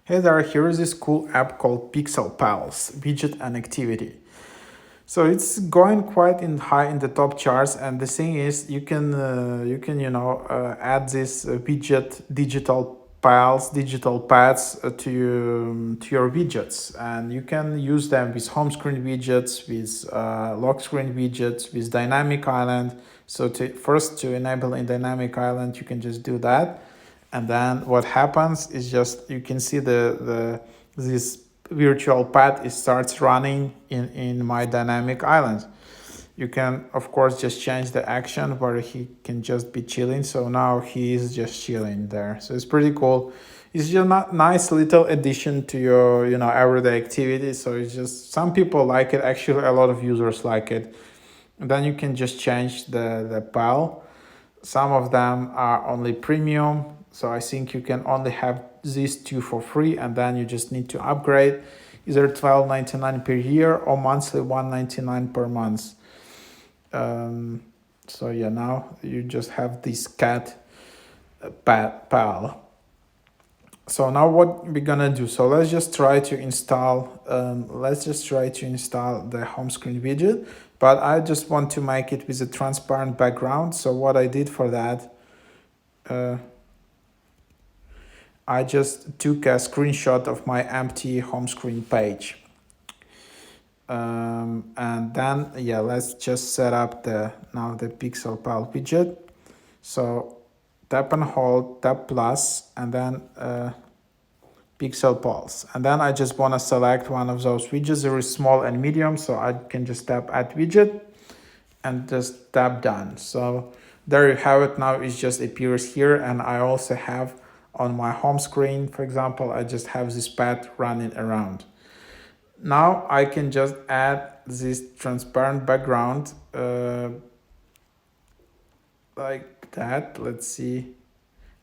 Hey there, here is this cool app called Pixel Pals, widget and activity. So it's going quite in high in the top charts, and the thing is, add this widget digital piles, digital pads to your widgets, and you can use them with home screen widgets, with lock screen widgets, with dynamic island. So to enable in dynamic island, you can just do that, and then what happens is just you can see the this virtual pad it starts running in my dynamic island. You can of course just change the action where he can just be chilling, so now he is just chilling there, so it's pretty cool. It's just a nice little addition to your everyday activity. So it's just some people like it, actually a lot of users like it. And then you can just change the pal. Some of them are only premium, so I think you can only have these two for free, and then you just need to upgrade either $12.99 per year or monthly $1.99 per month. So yeah, now you just have this cat pal. So now what we're gonna do? So let's just try to install. The home screen widget, but I just want to make it with a transparent background. So what I did for that, I just took a screenshot of my empty home screen page. And then yeah, let's just set up the Pixel Pal widget. So tap and hold, tap plus, and then Pixel Pals. And then I just want to select one of those widgets. There is small and medium, so I can just tap add widget and just tap done. So there you have it. Now it just appears here, and I also have on my home screen, for example, I just have this pad running around. Now I can just add this transparent background like that. Let's see.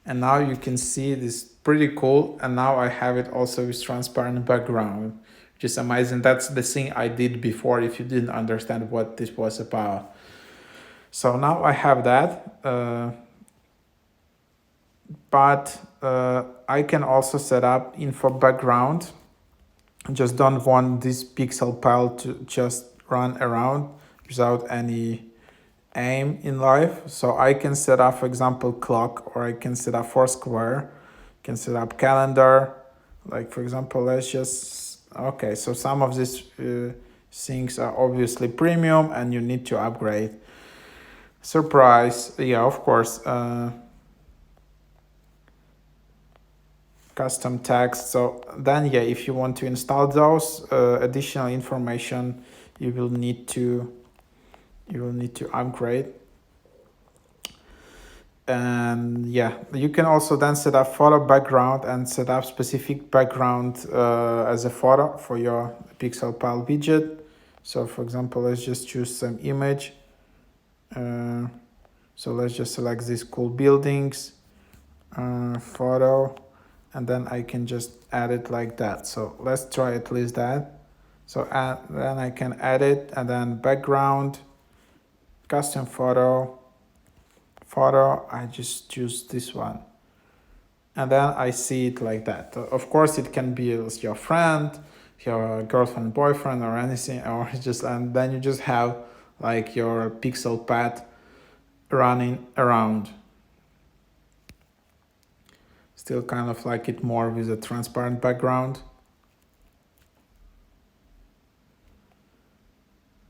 And now you can see this pretty cool. And now I have it also with transparent background, which is amazing. That's the thing I did before if you didn't understand what this was about. So now I have that. But I can also set up info background. Just don't want this pixel pile to just run around without any aim in life. So I can set up, for example, clock, or I can set up Foursquare, can set up calendar. Like for example, let's just, okay, so some of these things are obviously premium and you need to upgrade. Surprise, yeah, of course. Custom text. So then yeah, if you want to install those additional information, you will need to upgrade. And yeah, you can also then set up photo background and set up specific background as a photo for your Pixel Pal widget. So for example, let's just choose some image. So let's just select these cool buildings, photo, and then I can just add it like that. So let's try at least that. So then I can add it, and then background, custom photo, I just choose this one. And then I see it like that. Of course, it can be your friend, your girlfriend, boyfriend, or anything, or just, and then you just have like your pixel pad running around. Still kind of like it more with a transparent background.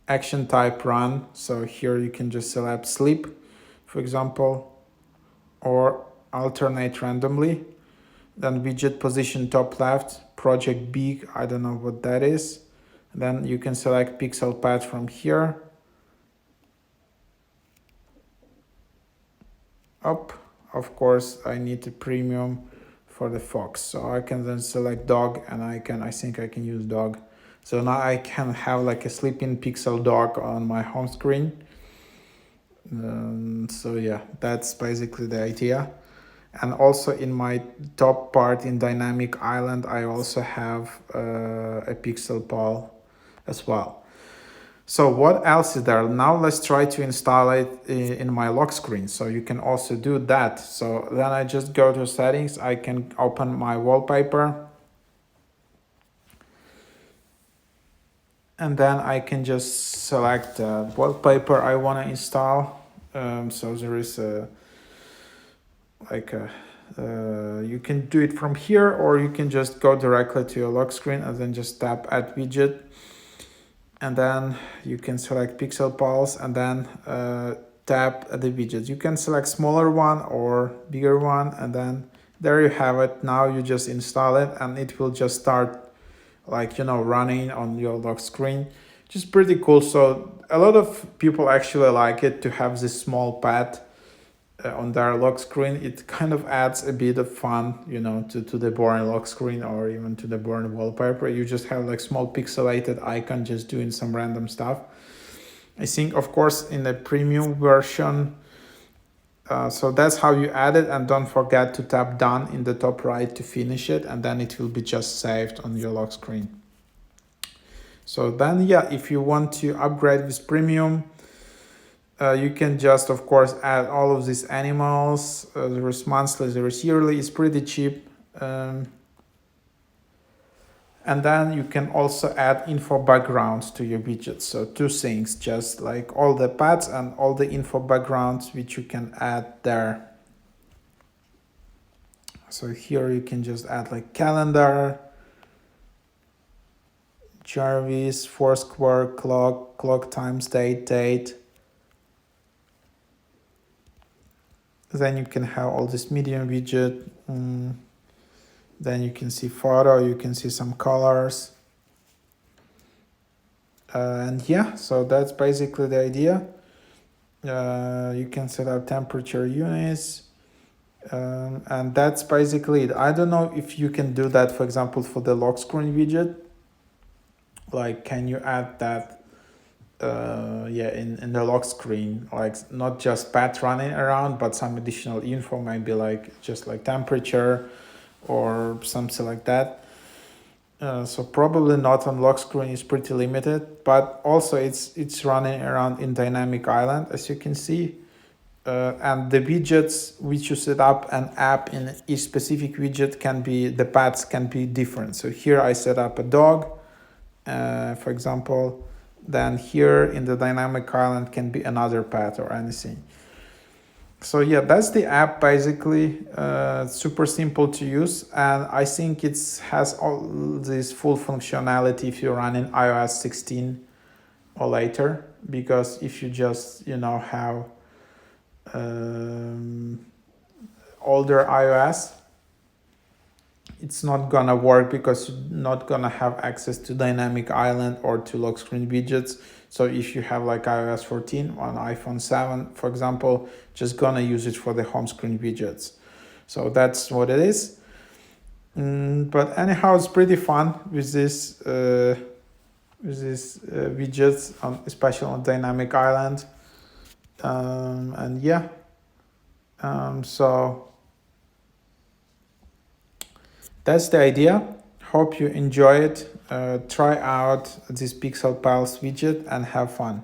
Action type run. So here you can just select sleep, for example, or alternate randomly. Then widget position top left, project big, I don't know what that is. Then you can select pixel pad from here. Up, of course, I need a premium for the fox. So I can then select dog, and I think I can use dog. So now I can have like a sleeping pixel dog on my home screen. So yeah, that's basically the idea. And also in my top part in dynamic island, I also have a pixel pal as well. So what else is there? Now let's try to install it in my lock screen. So you can also do that. So then I just go to settings. I can open my wallpaper. And then I can just select the wallpaper I want to install. So there is a you can do it from here, or you can just go directly to your lock screen and then just tap add widget, and then you can select Pixel Pulse and then tap the widgets. You can select smaller one or bigger one, and then there you have it. Now you just install it and it will just start running on your lock screen, which is pretty cool. So a lot of people actually like it to have this small pad on their lock screen. It kind of adds a bit of fun, to the boring lock screen or even to the boring wallpaper. You just have like small pixelated icon just doing some random stuff. I think, of course, in the premium version, so that's how you add it. And don't forget to tap done in the top right to finish it, and then it will be just saved on your lock screen. So then, yeah, if you want to upgrade with premium, you can just, of course, add all of these animals. There is monthly, there is yearly. It's pretty cheap. And then you can also add info backgrounds to your widgets. So two things, just like all the pads and all the info backgrounds, which you can add there. So here you can just add like calendar, Jarvis, Foursquare, clock times, date. Then you can have all this medium widget. Then you can see photo, you can see some colors. And yeah, so that's basically the idea. You can set up temperature units. And that's basically it. I don't know if you can do that, for example, for the lock screen widget. Like, can you add that in the lock screen, like not just pad running around, but some additional info, maybe like just like temperature or something like that. So probably not on lock screen, is pretty limited, but also it's running around in dynamic island, as you can see. And the widgets which you set up an app in each specific widget the paths can be different. So here I set up a dog, for example. Then here in the dynamic island can be another path or anything. So yeah, that's the app basically. Super simple to use, and I think it has all this full functionality if you're running iOS 16 or later, because if you just have older iOS, it's not gonna work because you're not gonna have access to dynamic island or to lock screen widgets. So if you have like iOS 14 on iPhone 7, for example, just gonna use it for the home screen widgets. So that's what it is. But anyhow, it's pretty fun with this widgets, especially on dynamic island. And yeah, so that's the idea. Hope you enjoy it. Try out this Pixel Pulse widget and have fun.